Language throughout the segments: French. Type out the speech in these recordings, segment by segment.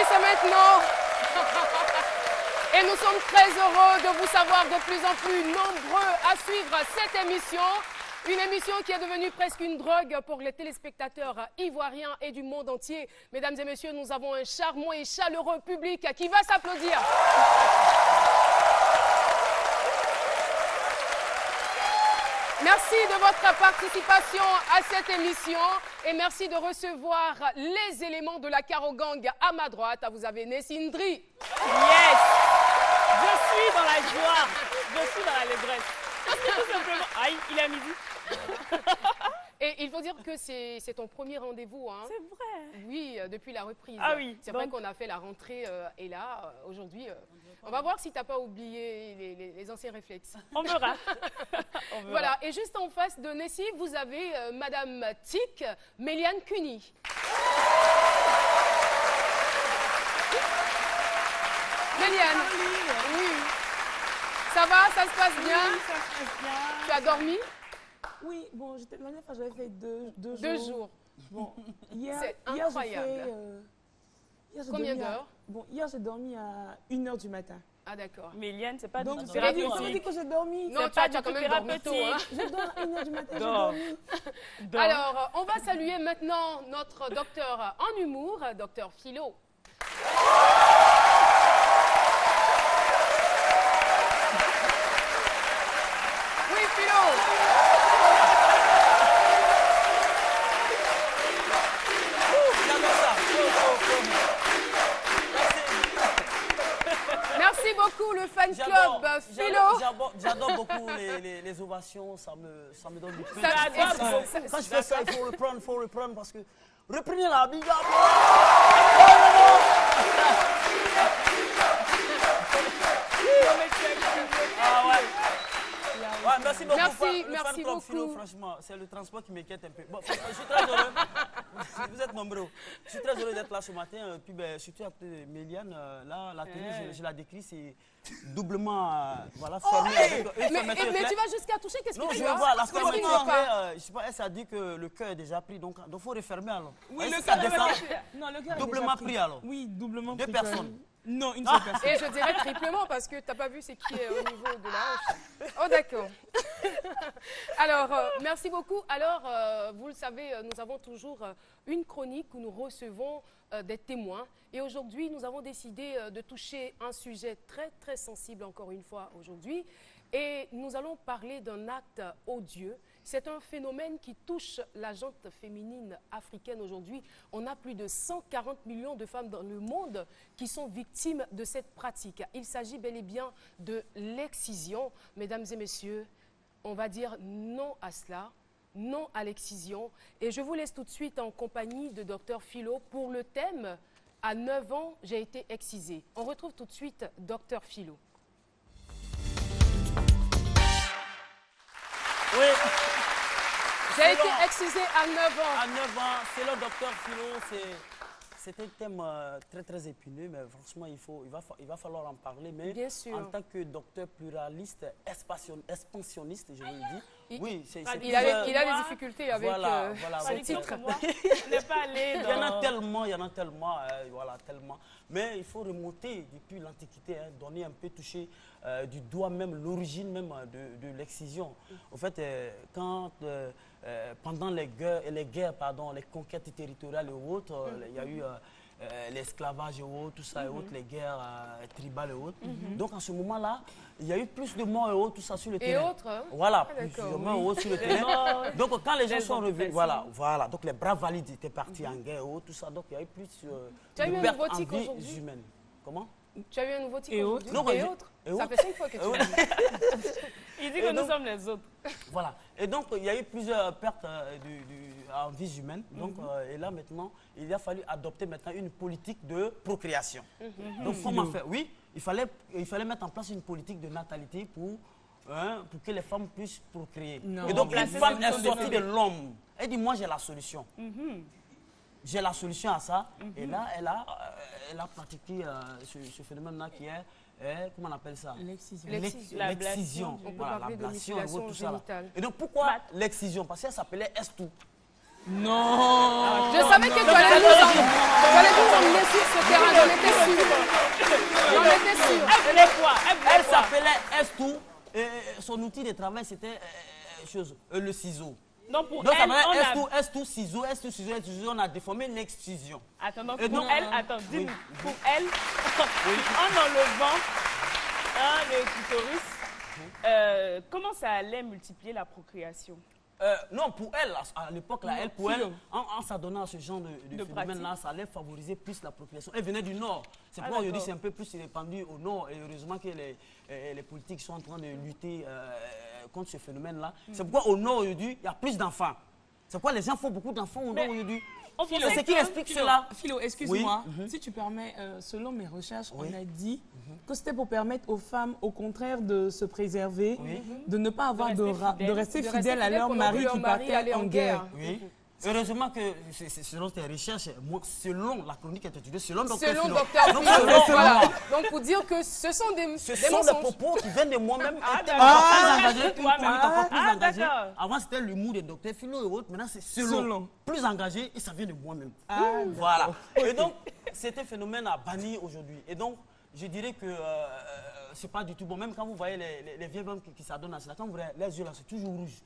c'est maintenant. Et nous sommes très heureux de vous savoir de plus en plus nombreux à suivre cette émission. Une émission qui est devenue presque une drogue pour les téléspectateurs ivoiriens et du monde entier. Mesdames et messieurs, nous avons un charmant et chaleureux public qui va s'applaudir. Merci de votre participation à cette émission et merci de recevoir les éléments de la Caro Gang à ma droite. Vous avez Nessine Dri. Yes! Je suis dans la joie, je suis dans l'allégresse. Parce que tout simplement... Aïe, il est à midi. Et il faut dire que c'est ton premier rendez-vous. Hein. C'est vrai. Oui, depuis la reprise. Ah oui. C'est vrai qu'on a fait la rentrée et là, aujourd'hui, on va voir si tu n'as pas oublié les anciens réflexes. On verra. On verra. Voilà, et juste en face de Nessie, vous avez Madame Tic, Méliane Cuny. Méliane, oui. Ça va, ça se passe bien? Oui, ça se passe bien. Tu as dormi? Oui, bon, la dernière fois, j'avais fait deux jours. 2 jours. Bon, hier, C'est hier, incroyable. j'ai Combien dormi d'heures? Bon, hier, j'ai dormi à 1h du matin. Ah d'accord. Méliane, c'est pas Donc, du tout ça veut dire thérapeutique. que j'ai dormi. Non, C'est tu pas as du quand tout même dormi tôt. Hein. Je dors à 1h du matin, j'ai Dors. dormi. Donc, Alors, on va saluer maintenant notre docteur en humour, docteur Philo. Oui, Philo. Merci beaucoup, le fan club Philo. J'adore beaucoup les ovations, ça me donne du plaisir. Ça- Quand je fais ça, il faut reprendre parce que reprenez la big up. Ah ouais. Ouais, merci beaucoup. Merci, le merci fan club Philo, beaucoup. franchement, c'est le transport qui m'inquiète un peu. Bon, je suis très heureux. Vous êtes nombreux. Je suis très heureux d'être là ce matin. Puis, surtout après Méliane, là, la tenue, je la décris, c'est doublement voilà, fermé avec une fermeture Mais claire. tu vas jusqu'à toucher, qu'est-ce Non, que je tu veux as? voir la Qu'est-ce qui ne fermeture va pas? claire. Je sais pas, elle s'est dit que le cœur est déjà pris, donc il faut refermer alors. Oui, Et le si ça cœur est descend, déjà- Non, le cœur est doublement déjà pris alors. Oui, doublement Deux pris. personnes. Non, une seule personne. Et je dirais triplement parce que tu n'as pas vu c'est qui est au niveau de la hanche. Oh d'accord. Alors, merci beaucoup. Alors, vous le savez, nous avons toujours une chronique où nous recevons des témoins. Et aujourd'hui, nous avons décidé de toucher un sujet très, très sensible encore une fois aujourd'hui. Et nous allons parler d'un acte odieux. C'est un phénomène qui touche la gente féminine africaine aujourd'hui. On a plus de 140 millions de femmes dans le monde qui sont victimes de cette pratique. Il s'agit bel et bien de l'excision. Mesdames et messieurs, on va dire non à cela, non à l'excision. Et je vous laisse tout de suite en compagnie de Dr Philo pour le thème « À 9 ans, j'ai été excisée ». On retrouve tout de suite Dr Philo. Oui, J'ai été excisée à 9 ans. à 9 ans, c'est le docteur Philo, c'est un thème très très épineux, mais franchement il va falloir en parler. Mais Bien sûr. en tant que docteur pluraliste, expansionniste, je vous le dis, oui, c'est Il a des difficultés avec voilà, son avec titre. moi, je n'ai pas allé Il y en a dans... tellement, voilà, tellement. Mais il faut remonter depuis l'Antiquité, hein, donner un peu, toucher du doigt même l'origine même de l'excision. En fait, pendant les guerres, les conquêtes territoriales et autres, il y a eu l'esclavage et autres, tout ça et autres, les guerres tribales et autres. Donc, en ce moment-là, il y a eu plus de morts et autres, tout ça sur le terrain. Et autres, hein? Voilà, Ah, plus d'accord, de morts et autres sur le Les terrain. morts, Donc, quand les gens les sont revenus, amputations. voilà. Donc, les bras valides étaient partis en guerre et autres, tout ça. Donc, il y a eu plus Tu as de eu un pertes nouveau en tic vie aujourd'hui? humaine. Comment? Tu as eu un nouveau titre Et aujourd'hui? autres. Non, Et j'ai- autres. et Ça autres. fait 5 fois que tu le dis. Il dit Et que nous donc- sommes les autres. Voilà. Et donc, il y a eu plusieurs pertes en vie humaine. Donc, et là, maintenant, il a fallu adopter maintenant une politique de procréation. Donc, comment faire? Oui, il fallait mettre en place une politique de natalité pour que les femmes puissent procréer. Non. Et donc, une Remplacer femme cette est notion sortie de l'homme. Elle dit, moi, j'ai la solution. J'ai la solution à ça. Et là, elle a pratiqué ce phénomène-là qui est, comment on appelle ça? L'excision. L'excision. L'excision. On peut Voilà, parler de l'ablation et mutilation tout ça. là. génitale. Et donc, pourquoi l'excision? Parce qu'elle s'appelait Estou. Non. Je savais que tu allais nous était sur ce terrain, j'en étais sûr. J'en étais sûr. Elle voulait quoi? Elle s'appelait Estou. Son outil de travail, c'était le ciseau. Donc pour Donc ça elle, va on a... Estou, ciseau, on a déformé l'excision. Attends, donc Et pour donc- elle, attends, dis-nous, Oui. pour elle, en enlevant le clitoris, comment ça allait multiplier la procréation? Non, pour elle, à l'époque, là, elle, pour elle, Philo. en s'adonnant à ce genre de phénomène-là, ça allait favoriser plus la procréation. Elle venait du Nord. C'est pourquoi aujourd'hui, c'est un peu plus répandu au Nord. Et heureusement que les politiques sont en train de lutter contre ce phénomène-là. C'est pourquoi au Nord, aujourd'hui, il y a plus d'enfants. C'est pourquoi les gens font beaucoup d'enfants au Nord aujourd'hui. On C'est pensait ce qui que- explique cela. Philo, excuse-moi, si tu permets, selon mes recherches, on a dit que c'était pour permettre aux femmes, au contraire, de se préserver, de ne pas avoir de rester fidèles à leur pendant mari que leur qui mari partait allait en guerre. Oui. Heureusement que, selon tes recherches, selon la chronique est étudiée, selon Dr. Selon Philo. Dr. Donc, Philo, selon voilà. moi, Donc, pour dire que ce sont des ce sont des mensonges. propos qui viennent de moi-même. d'accord. Plus engagé, une Toi-même. chronique encore plus Ah, engagée. d'accord. Avant, c'était l'humour de Dr. Philo et autres. Maintenant, c'est selon. Selon. Plus engagé et ça vient de moi-même. Ah, Voilà. Et donc, cet phénomène a banni aujourd'hui. Et donc, je dirais que c'est pas du tout bon. Même quand vous voyez les vieilles femmes qui s'adonnent à cela, quand vous voyez les yeux là, c'est toujours rouge.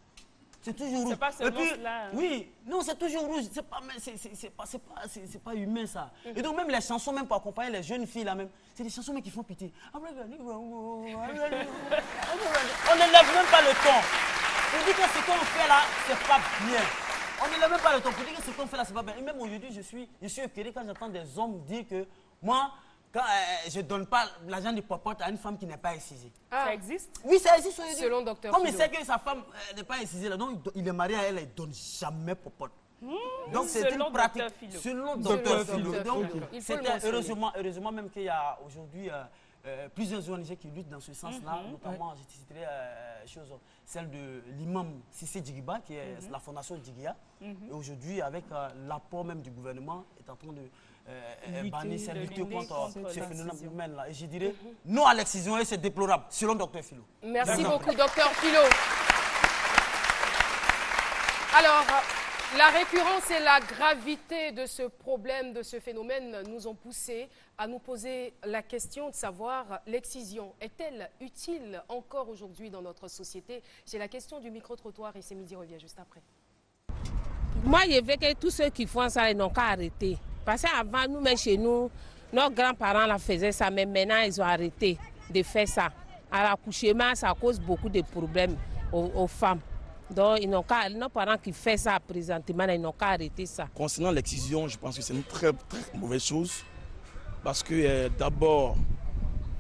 C'est toujours rouge. pas seulement Et puis, cela, hein. Oui, non, c'est toujours rouge. C'est pas humain ça. Et donc même les chansons, même pour accompagner les jeunes filles là même, c'est des chansons mais qui font pitié. On n'élève même pas le ton. Pour dire que ce qu'on fait là, c'est pas bien. On n'élève même pas le ton. Pour dire que ce qu'on fait là, c'est pas bien. Et même aujourd'hui, je suis écœuré quand j'entends des hommes dire que moi, quand je ne donne pas l'argent du popote à une femme qui n'est pas excisée. Ça existe? Oui, ça existe. Selon Dr. Comme il Philo. sait que sa femme n'est pas excisée, là, donc il est marié à elle, il ne donne jamais popote. Donc c'est Selon une pratique. Dr. Philo. Selon Selon Dr. Dr. Philo. Philo. Donc, Il faut le c'était mentionner. heureusement même qu'il y a aujourd'hui plusieurs ONG qui luttent dans ce sens-là, notamment, je citerai celle de l'imam Sissé Djigba, qui est la fondation Djigia. Et aujourd'hui, avec l'apport même du gouvernement, est en train de lutter contre ce phénomène-là. Et je dirais non à l'excision et c'est déplorable, selon Dr. Philo. Merci beaucoup, Dr. Philo. Alors, la récurrence et la gravité de ce problème, de ce phénomène, nous ont poussé à nous poser la question de savoir l'excision est-elle utile encore aujourd'hui dans notre société? C'est la question du micro-trottoir et c'est midi revient juste après. Moi, je veux que tous ceux qui font ça, ils n'ont qu'à arrêter. Parce qu'avant, nous, même chez nous, nos grands-parents la faisaient ça, mais maintenant, ils ont arrêté de faire ça. À l'accouchement, ça cause beaucoup de problèmes aux femmes. Donc, nos parents qui font ça présentement, ils n'ont qu'à arrêter ça. Concernant l'excision, je pense que c'est une très, très mauvaise chose. Parce que d'abord,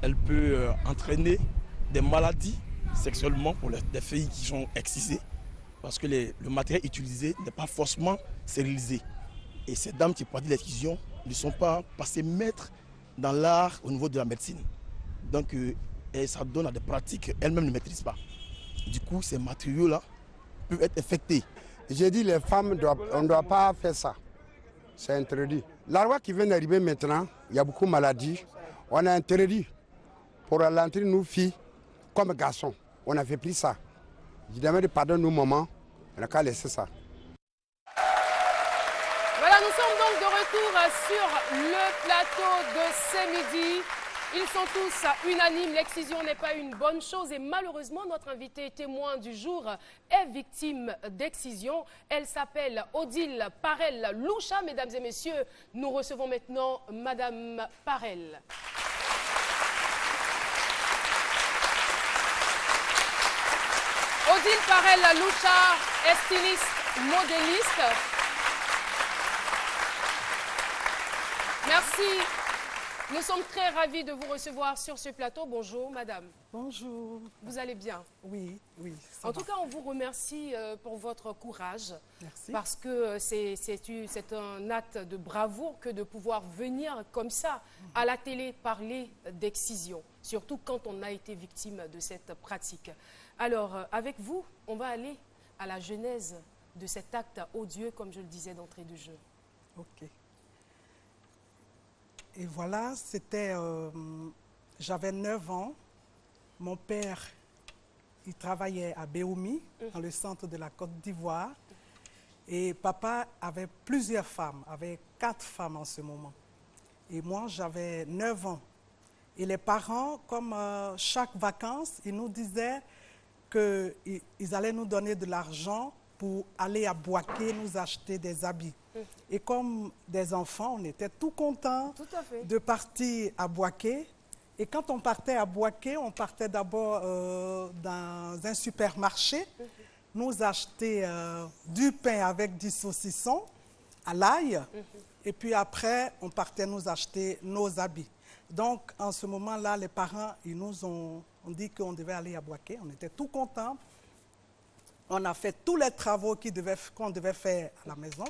elle peut entraîner des maladies sexuellement pour des filles qui sont excisées. Parce que le matériel utilisé n'est pas forcément stérilisé. Et ces dames qui pratiquent l'excision ne sont pas passées maîtres dans l'art au niveau de la médecine. Donc, ça donne à des pratiques qu'elles-mêmes ne maîtrisent pas. Du coup, ces matériaux-là peuvent être infectés. J'ai dit les femmes, on ne doit pas faire ça. C'est interdit. La loi qui vient d'arriver maintenant, il y a beaucoup de maladies. On a interdit pour ralentir nos filles comme garçons. On a fait plus ça. Je demande pardon nos mamans, on n'a qu'à laisser ça. Voilà, nous sommes donc de retour sur le plateau de ce midi. Ils sont tous unanimes, l'excision n'est pas une bonne chose et malheureusement notre invitée témoin du jour est victime d'excision. Elle s'appelle Odile Parel-Loucha. Mesdames et messieurs, nous recevons maintenant Madame Parel. Odile Parel-Loucha est styliste, modéliste. Merci. Nous sommes très ravis de vous recevoir sur ce plateau. Bonjour, madame. Bonjour. Vous allez bien? Oui, oui. En tout cas, on vous remercie pour votre courage. Merci. Parce que c'est un acte de bravoure que de pouvoir venir comme ça à la télé parler d'excision, surtout quand on a été victime de cette pratique. Alors, avec vous, on va aller à la genèse de cet acte odieux, comme je le disais d'entrée de jeu. Ok. Et voilà, c'était... j'avais 9 ans. Mon père, il travaillait à Béoumi, dans le centre de la Côte d'Ivoire. Et papa avait plusieurs femmes, avait 4 femmes en ce moment. Et moi, j'avais 9 ans. Et les parents, comme chaque vacances, ils nous disaient qu'ils allaient nous donner de l'argent pour aller à Boaké nous acheter des habits. Et comme des enfants, on était tout contents de partir à Boaké. Et quand on partait à Boaké, on partait d'abord dans un supermarché, nous acheter du pain avec du saucisson à l'ail. Et puis après, on partait nous acheter nos habits. Donc, en ce moment-là, les parents, ils nous ont dit qu'on devait aller à Boaké. On était tout contents. On a fait tous les travaux qu'on devait faire à la maison.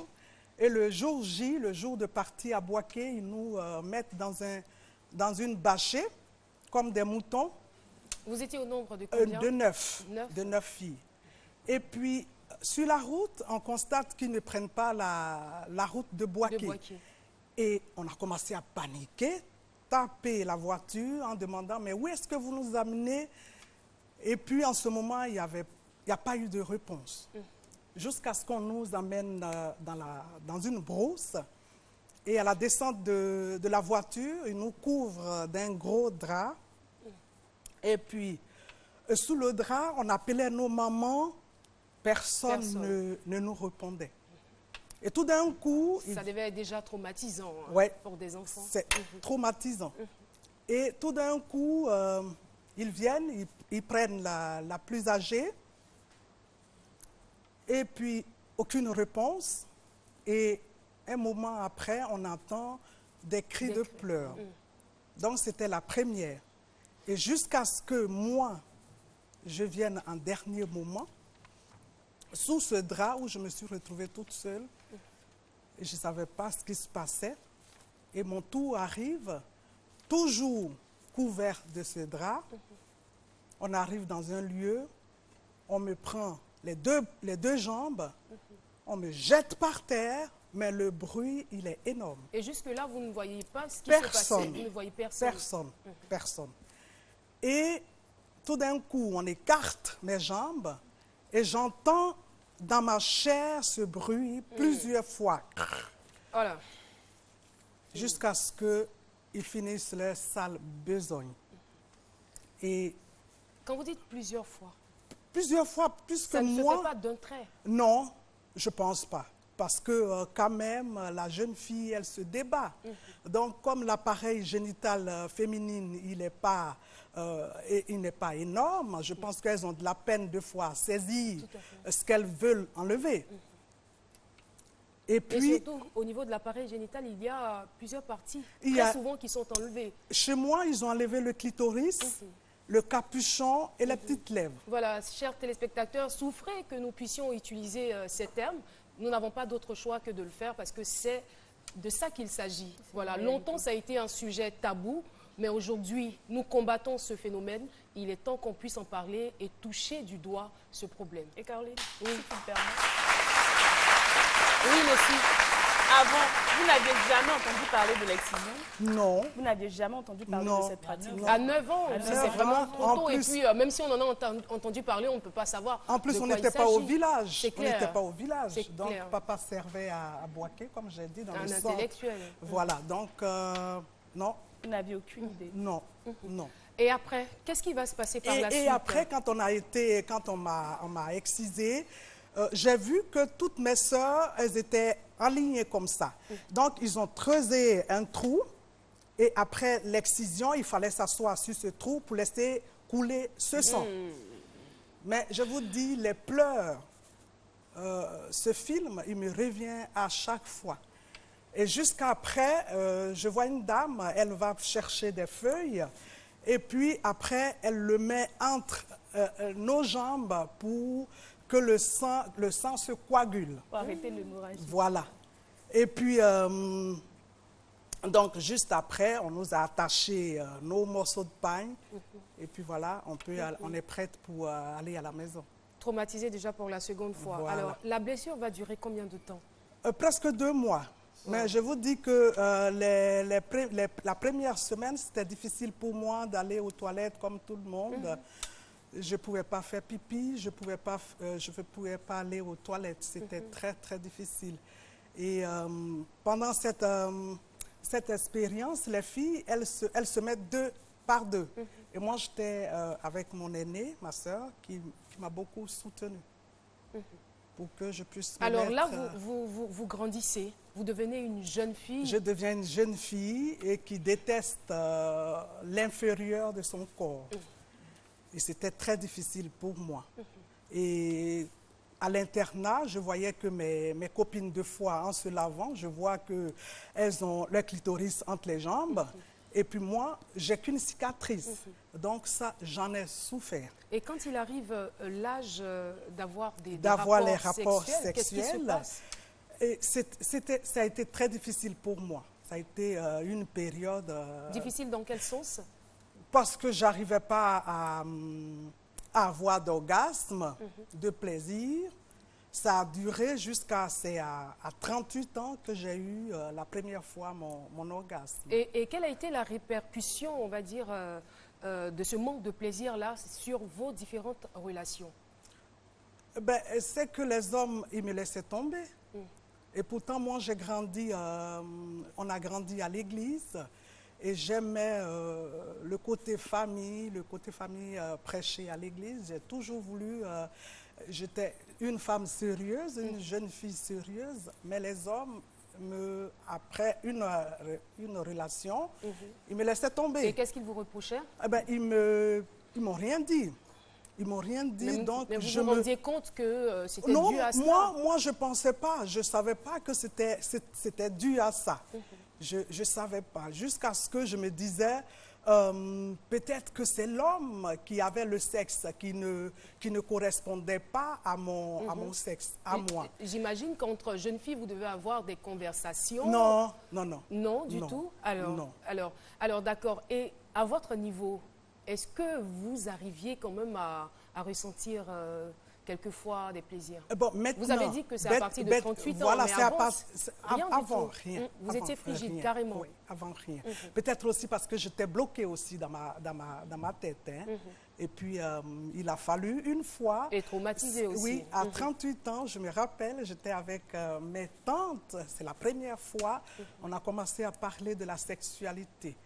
Et le jour J, le jour de partir à Boaké, ils nous mettent dans une bâchée, comme des moutons. Vous étiez au nombre de combien? De 9. De 9 filles. Et puis, sur la route, on constate qu'ils ne prennent pas la route de Boaké. Et on a commencé à paniquer, taper la voiture en demandant « Mais où est-ce que vous nous amenez ?» Et puis, en ce moment, il n'y a pas eu de réponse. Jusqu'à ce qu'on nous amène dans une brousse. Et à la descente de la voiture, ils nous couvrent d'un gros drap. Et puis, sous le drap, on appelait nos mamans. Personne ne nous répondait. Et tout d'un coup... Ça devait être déjà traumatisant pour des enfants. C'est traumatisant. Et tout d'un coup, ils viennent, ils prennent la plus âgée. Et puis, aucune réponse. Et un moment après, on entend des cris de pleurs. Donc, c'était la première. Et jusqu'à ce que moi, je vienne en dernier moment, sous ce drap où je me suis retrouvée toute seule, et je ne savais pas ce qui se passait. Et mon tour arrive, toujours couvert de ce drap. On arrive dans un lieu, on me prend les deux jambes, on me jette par terre, mais le bruit, il est énorme. Et jusque-là, vous ne voyez pas ce qui se passait? Vous ne voyez personne? Personne. Et tout d'un coup, on écarte mes jambes et j'entends dans ma chair ce bruit plusieurs fois. Voilà. Jusqu'à ce qu'ils finissent leur sale besogne. Et quand vous dites plusieurs fois? Plusieurs fois, plus que moi... Ça ne se fait pas d'un trait? Non, je ne pense pas. Parce que quand même, la jeune fille, elle se débat. Donc, comme l'appareil génital féminin, il n'est pas énorme, je pense qu'elles ont de la peine deux fois à saisir ce qu'elles veulent enlever. Et puis, surtout, au niveau de l'appareil génital, il y a plusieurs parties, très souvent, qui sont enlevées. Chez moi, ils ont enlevé le clitoris, le capuchon et les petites lèvres. Voilà, chers téléspectateurs, souffrez que nous puissions utiliser ces termes. Nous n'avons pas d'autre choix que de le faire parce que c'est de ça qu'il s'agit. Voilà, longtemps, ça a été un sujet tabou, mais aujourd'hui, nous combattons ce phénomène. Il est temps qu'on puisse en parler et toucher du doigt ce problème. Et Caroline, oui, si tu me permets. Oui, merci. Avant, vous n'aviez jamais entendu parler de l'excision? Non. Vous n'aviez jamais entendu parler de cette pratique? À 9 ans, c'est vraiment trop tôt. Et puis, même si on en a entendu parler, on ne peut pas savoir. En plus, on n'était pas au village. C'est clair. On n'était pas au village. Donc, clair. papa servait à Boaké, comme j'ai dit, dans le centre. Un intellectuel. Voilà, donc, non. Vous n'aviez aucune idée? Non, non. Et après, qu'est-ce qui va se passer par la suite? Et après, quand on m'a excisé, j'ai vu que toutes mes sœurs, elles étaient alignées comme ça. Donc, ils ont creusé un trou et après l'excision, il fallait s'asseoir sur ce trou pour laisser couler ce sang. Mais je vous dis, les pleurs, ce film, il me revient à chaque fois. Et jusqu'après, je vois une dame, elle va chercher des feuilles et puis après, elle le met entre nos jambes pour que le sang se coagule. Pour arrêter l'hémorragie. Voilà. Et puis, donc, juste après, on nous a attaché nos morceaux de pain. Et puis voilà, on est prête pour aller à la maison. Traumatisée déjà pour la seconde fois. Voilà. Alors, la blessure va durer combien de temps? Presque 2 mois. Mais je vous dis que la première semaine, c'était difficile pour moi d'aller aux toilettes comme tout le monde. Je ne pouvais pas faire pipi, je ne pouvais pas aller aux toilettes. C'était très, très difficile. Et pendant cette expérience, les filles, elles se mettent deux par deux. Et moi, j'étais avec mon aîné, ma soeur, qui m'a beaucoup soutenue pour que je puisse me Alors là, mettre, vous grandissez, vous devenez une jeune fille. je deviens une jeune fille et qui déteste l'inférieur de son corps. Et c'était très difficile pour moi. Et à l'internat, je voyais que mes copines, de fois, en se lavant, je vois qu'elles ont leur clitoris entre les jambes. Et puis moi, j'ai qu'une cicatrice. Donc ça, j'en ai souffert. Et quand il arrive l'âge d'avoir les rapports sexuels, qu'est-ce qui se sexuels. passe? Et ça a été très difficile pour moi. Ça a été une période... Difficile dans quel sens? Parce que je n'arrivais pas à avoir d'orgasme, de plaisir. Ça a duré jusqu'à à 38 ans que j'ai eu la première fois mon orgasme. Et quelle a été la répercussion, on va dire, de ce manque de plaisir-là sur vos différentes relations? Ben, c'est que les hommes, ils me laissaient tomber. Et pourtant, moi, j'ai grandi, on a grandi à l'église. Et j'aimais le côté famille prêché à l'église. J'ai toujours voulu... J'étais une femme sérieuse, une jeune fille sérieuse, mais les hommes, après une relation, ils me laissaient tomber. Et qu'est-ce qu'ils vous reprochaient? Eh ben, ils m'ont rien dit. Ils m'ont rien dit, donc mais vous je vous rendiez compte que c'était non, dû à ça? moi, je ne pensais pas. Je ne savais pas que c'était dû à ça. Je ne savais pas. Jusqu'à ce que je me disais, peut-être que c'est l'homme qui avait le sexe qui ne correspondait pas à mon sexe, à moi. J'imagine qu'entre jeunes filles, vous devez avoir des conversations. Non, non, non. Non, du tout? Alors, non. Alors d'accord. Et à votre niveau, est-ce que vous arriviez quand même à ressentir quelquefois des plaisirs? Bon, maintenant, vous avez dit que c'est à partir de 38 voilà, ans, mais avant, rien. Vous étiez frigide, rien. carrément. Oui, avant rien. Peut-être aussi parce que j'étais bloquée aussi dans ma tête. Hein. Et puis, il a fallu une fois... Et traumatisée aussi. Oui, à 38 ans, je me rappelle, j'étais avec mes tantes. C'est la première fois on a commencé à parler de la sexualité.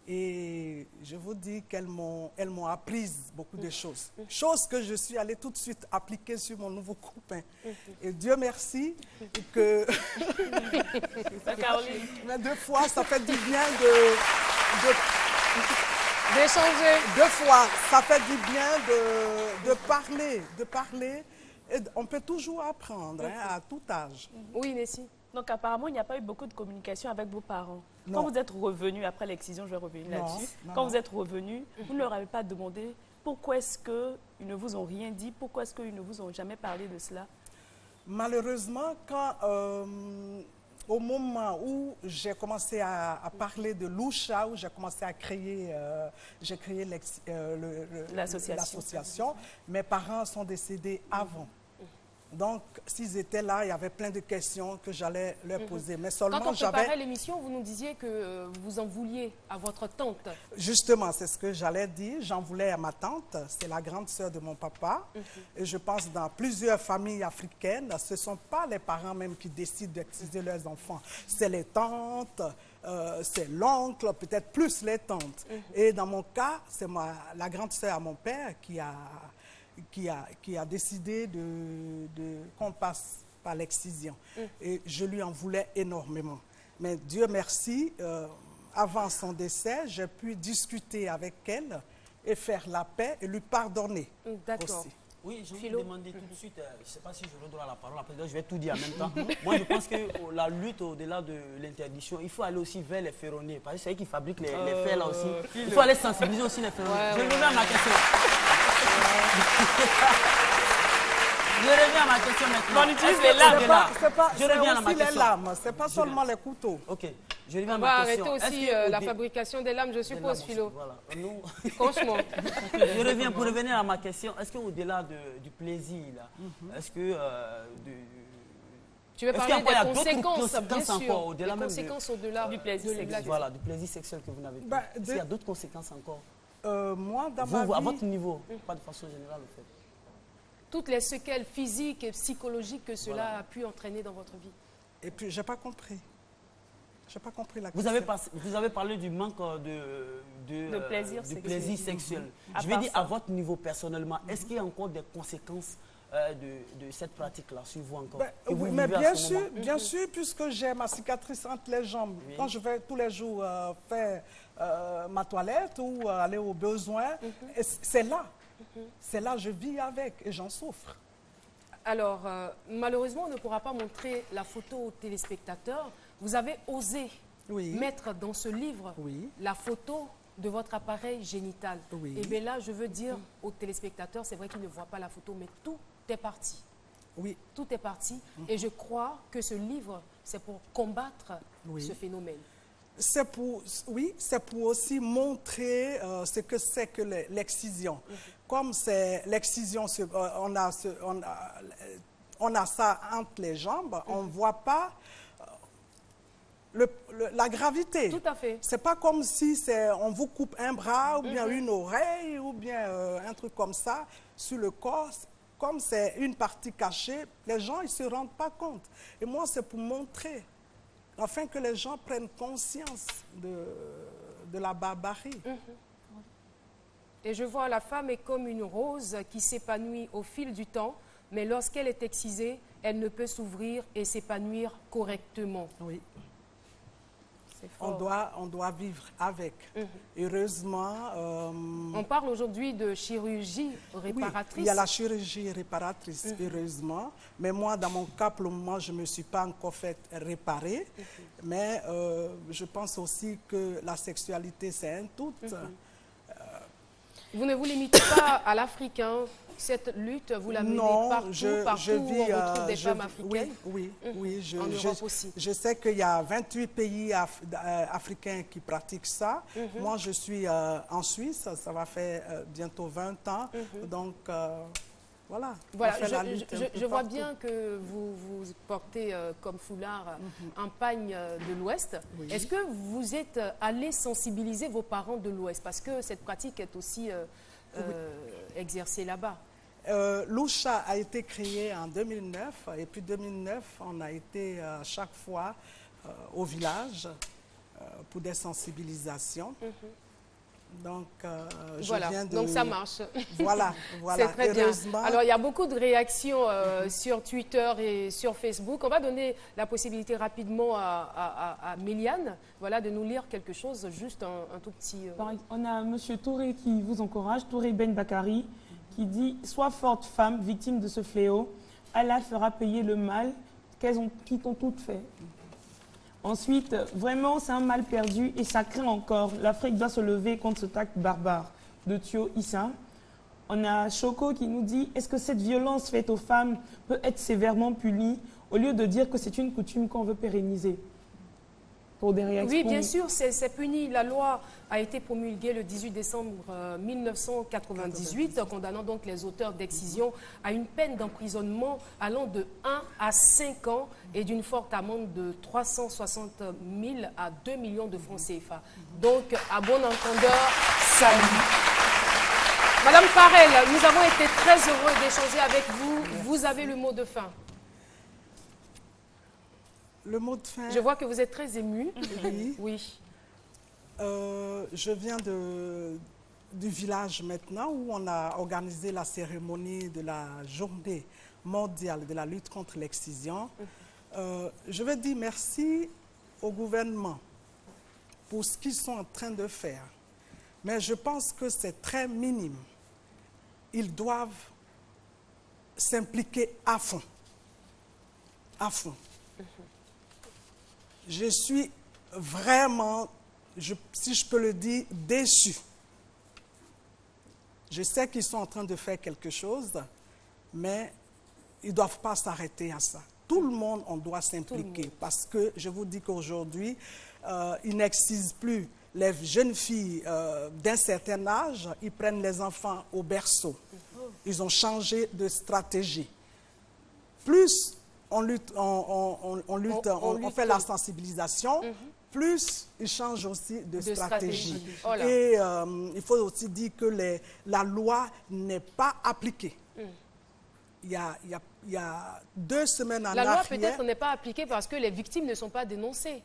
Et je vous dis qu'elles m'ont appris beaucoup de choses. Choses que je suis allée tout de suite appliquer sur mon nouveau copain. Et Dieu merci que... Mais deux fois, ça fait du bien d'échanger. Deux fois, ça fait du bien de parler. Et on peut toujours apprendre à tout âge. Oui, Nessie. Donc apparemment, il n'y a pas eu beaucoup de communication avec vos parents. Non. Quand vous êtes revenu après l'excision, je vais revenir là-dessus. Quand vous êtes revenu, vous ne leur avez pas demandé pourquoi est-ce qu'ils ne vous ont rien dit, pourquoi est-ce qu'ils ne vous ont jamais parlé de cela? Malheureusement, au moment où j'ai commencé à parler de l'Oucha, où j'ai commencé à créer, j'ai créé l'association, mes parents sont décédés avant. Donc, s'ils étaient là, il y avait plein de questions que j'allais leur poser. Mais seulement quand on préparait l'émission, vous nous disiez que vous en vouliez à votre tante. Justement, c'est ce que j'allais dire. J'en voulais à ma tante. C'est la grande sœur de mon papa. Et je pense dans plusieurs familles africaines, ce ne sont pas les parents même qui décident d'exciser leurs enfants. C'est les tantes, c'est l'oncle, peut-être plus les tantes. Et dans mon cas, c'est la grande sœur à mon père qui a décidé qu'on passe par l'excision. Et je lui en voulais énormément. Mais Dieu merci, avant son décès, j'ai pu discuter avec elle et faire la paix et lui pardonner. D'accord. Oui, je vais vous demander tout de suite, je ne sais pas si je redonne la parole, après je vais tout dire en même temps. Moi, je pense que la lutte au-delà de l'interdiction, il faut aller aussi vers les ferronniers. Parce que c'est eux qui fabriquent les fers là aussi. Il faut aller sensibiliser aussi les ferronniers. Je reviens à ma question. Je reviens à ma question maintenant. On utilise les lames. C'est aussi les lames, ce n'est pas seulement les couteaux. Ok, je reviens à On ma va question. arrêter aussi la fabrication des lames, je suppose, Philo. Voilà. Franchement. Je reviens pour revenir à ma question. Est-ce qu'au-delà du plaisir, là, est-ce que... Tu veux parler des conséquences, bien encore, sûr, au-delà des conséquences au-delà du plaisir sexuel. Voilà, du plaisir sexuel que vous n'avez pas. Est-ce qu'il y a d'autres conséquences encore? Moi, dans ma vie... À votre niveau, pas de façon générale, en fait. Toutes les séquelles physiques et psychologiques que cela a pu entraîner dans votre vie. Et puis, je n'ai pas compris. Je n'ai pas compris la question. Vous avez parlé du manque de plaisir sexuel. Je vais dire, à votre niveau personnellement, est-ce qu'il y a encore des conséquences de cette pratique-là sur vous encore? Oui, mais bien sûr, puisque j'ai ma cicatrice entre les jambes. Oui. Quand je vais tous les jours faire ma toilette ou aller aux besoins, c'est là. C'est là que je vis avec et j'en souffre. Alors, malheureusement, on ne pourra pas montrer la photo aux téléspectateurs. Vous avez osé mettre dans ce livre la photo de votre appareil génital. Et bien là, je veux dire aux téléspectateurs, c'est vrai qu'ils ne voient pas la photo, mais tout est parti. Oui. Tout est parti. Et je crois que ce livre, c'est pour combattre ce phénomène. C'est pour aussi montrer ce que c'est que l'excision. Comme c'est l'excision, on a ça entre les jambes, on ne voit pas la gravité. Tout à fait. C'est pas comme si on vous coupe un bras ou bien une oreille ou bien un truc comme ça sur le corps. Comme c'est une partie cachée, les gens ne se rendent pas compte. Et moi, c'est pour montrer, afin que les gens prennent conscience de la barbarie. Et je vois la femme est comme une rose qui s'épanouit au fil du temps, mais lorsqu'elle est excisée, elle ne peut s'ouvrir et s'épanouir correctement. Oui. On doit vivre avec. Heureusement... on parle aujourd'hui de chirurgie réparatrice. Oui, il y a la chirurgie réparatrice, heureusement. Mais moi, dans mon cas, pour le moment, je ne me suis pas encore fait réparer. Mais je pense aussi que la sexualité, c'est un tout. Vous ne vous limitez pas à l'Afrique, hein? Cette lutte, vous la menez partout, partout où on retrouve des femmes africaines? Oui, en Europe aussi. Je sais qu'il y a 28 pays africains qui pratiquent ça. Moi, je suis en Suisse, ça va faire bientôt 20 ans. Donc, voilà. Je vois bien que vous portez comme foulard un pagne de l'Ouest. Est-ce que vous êtes allé sensibiliser vos parents de l'Ouest? Parce que cette pratique est aussi... exercé là-bas. L'Oucha a été créé en 2009 et puis 2009, on a été chaque fois au village pour des sensibilisations. Donc, donc ça marche. Voilà. C'est très bien. Alors, il y a beaucoup de réactions sur Twitter et sur Facebook. On va donner la possibilité rapidement à Méliane de nous lire quelque chose, juste un tout petit... On a M. Touré qui vous encourage, Touré Ben Bakari, qui dit « Sois forte femme, victime de ce fléau. Allah fera payer le mal qu'ils t'ont toutes fait. » Ensuite, vraiment, c'est un mal perdu et ça craint encore. L'Afrique doit se lever contre ce acte barbare de Thio Issa. On a Choco qui nous dit « Est-ce que cette violence faite aux femmes peut être sévèrement punie au lieu de dire que c'est une coutume qu'on veut pérenniser ?» Pour des réactions. Oui, bien sûr, c'est puni. La loi a été promulguée le 18 décembre 1998, condamnant donc les auteurs d'excision à une peine d'emprisonnement allant de 1 à 5 ans et d'une forte amende de 360 000 à 2 millions de francs CFA. Donc, à bon entendeur, salut. Madame Farel, nous avons été très heureux d'échanger avec vous. Vous avez le mot de fin. Le mot de fin... Je vois que vous êtes très émue. Oui. Je viens du village maintenant où on a organisé la cérémonie de la journée mondiale de la lutte contre l'excision. Je veux dire merci au gouvernement pour ce qu'ils sont en train de faire. Mais je pense que c'est très minime. Ils doivent s'impliquer à fond. À fond. Je suis vraiment, si je peux le dire, déçue. Je sais qu'ils sont en train de faire quelque chose, mais ils ne doivent pas s'arrêter à ça. Tout le monde, on doit s'impliquer parce que je vous dis qu'aujourd'hui, ils n'excisent plus les jeunes filles d'un certain âge, ils prennent les enfants au berceau. Ils ont changé de stratégie. Plus on fait la sensibilisation, plus ils changent aussi de stratégie. Et il faut aussi dire que la loi n'est pas appliquée. Il y a 2 semaines en arrière... La loi peut-être n'est pas appliquée parce que les victimes ne sont pas dénoncées.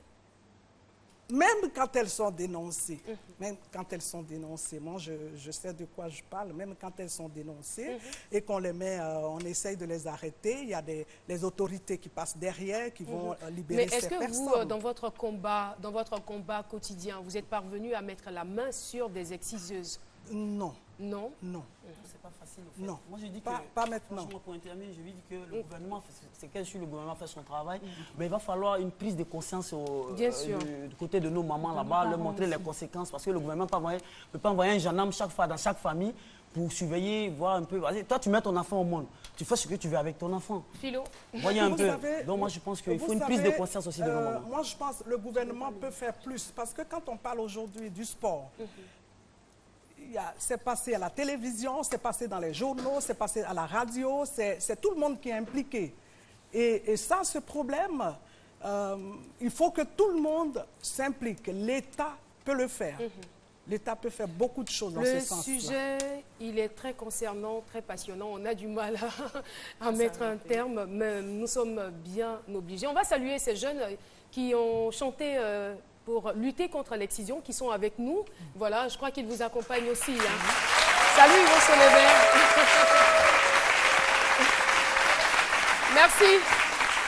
même quand elles sont dénoncées, même quand elles sont dénoncées, moi je sais de quoi je parle, même quand elles sont dénoncées et qu'on les met, on essaye de les arrêter, il y a les autorités qui passent derrière, qui vont libérer ces personnes. Mais est-ce que vous, dans votre combat quotidien, vous êtes parvenu à mettre la main sur des exciseuses? Non. Non? Non. C'est pas facile. En fait. Non. Moi, je dis pas maintenant. Pour intervenir, je lui dis que le gouvernement, c'est qu'un sûr, le gouvernement fait son travail, mais il va falloir une prise de conscience du côté de nos mamans là-bas, leur montrer les conséquences, parce que le gouvernement ne peut pas envoyer un gendarme chaque fois dans chaque famille pour surveiller, voir un peu. Toi, tu mets ton enfant au monde, tu fais ce que tu veux avec ton enfant. Philo. Voyez un peu. Donc, moi, je pense qu'il faut une prise de conscience aussi de nos mamans. Moi, je pense que le gouvernement peut faire plus, parce que quand on parle aujourd'hui du sport, c'est passé à la télévision, c'est passé dans les journaux, c'est passé à la radio, c'est tout le monde qui est impliqué. Et ça, ce problème, il faut que tout le monde s'implique. L'État peut le faire. L'État peut faire beaucoup de choses dans ce sens-là. Le sujet, il est très concernant, très passionnant. On a du mal à mettre un terme, mais nous sommes bien obligés. On va saluer ces jeunes qui ont chanté pour lutter contre l'excision, qui sont avec nous. Voilà, je crois qu'ils vous accompagnent aussi. Salut Yvon Solébert. Merci.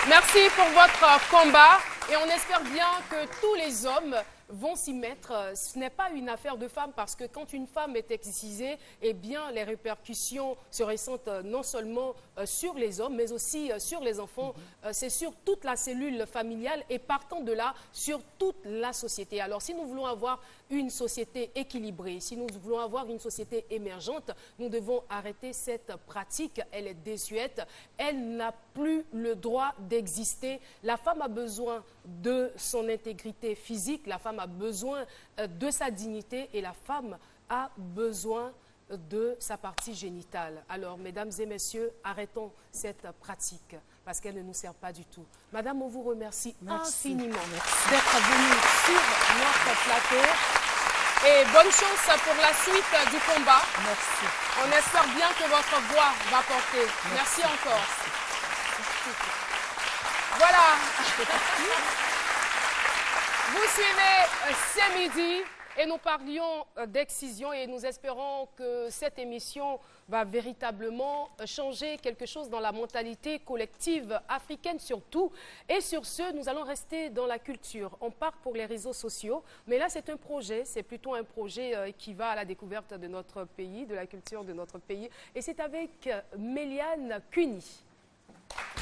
Merci pour votre combat. Et on espère bien que tous les hommes vont s'y mettre. Ce n'est pas une affaire de femmes, parce que quand une femme est excisée, eh bien, les répercussions se ressentent non seulement sur les hommes, mais aussi sur les enfants. C'est sur toute la cellule familiale et partant de là, sur toute la société. Alors, si nous voulons avoir une société équilibrée, si nous voulons avoir une société émergente, nous devons arrêter cette pratique. Elle est désuète. Elle n'a plus le droit d'exister. La femme a besoin de son intégrité physique. La femme a besoin de sa dignité et la femme a besoin de sa partie génitale. Alors, mesdames et messieurs, arrêtons cette pratique parce qu'elle ne nous sert pas du tout. Madame, on vous remercie infiniment d'être venue sur notre plateau et bonne chance pour la suite du combat. Merci. On espère bien que votre voix va porter. Merci encore. Voilà. Vous suivez C'est Midi et nous parlions d'excision et nous espérons que cette émission va véritablement changer quelque chose dans la mentalité collective africaine surtout. Et sur ce, nous allons rester dans la culture. On part pour les réseaux sociaux, mais là c'est un projet, c'est plutôt un projet qui va à la découverte de notre pays, de la culture de notre pays. Et c'est avec Méliane Cuny.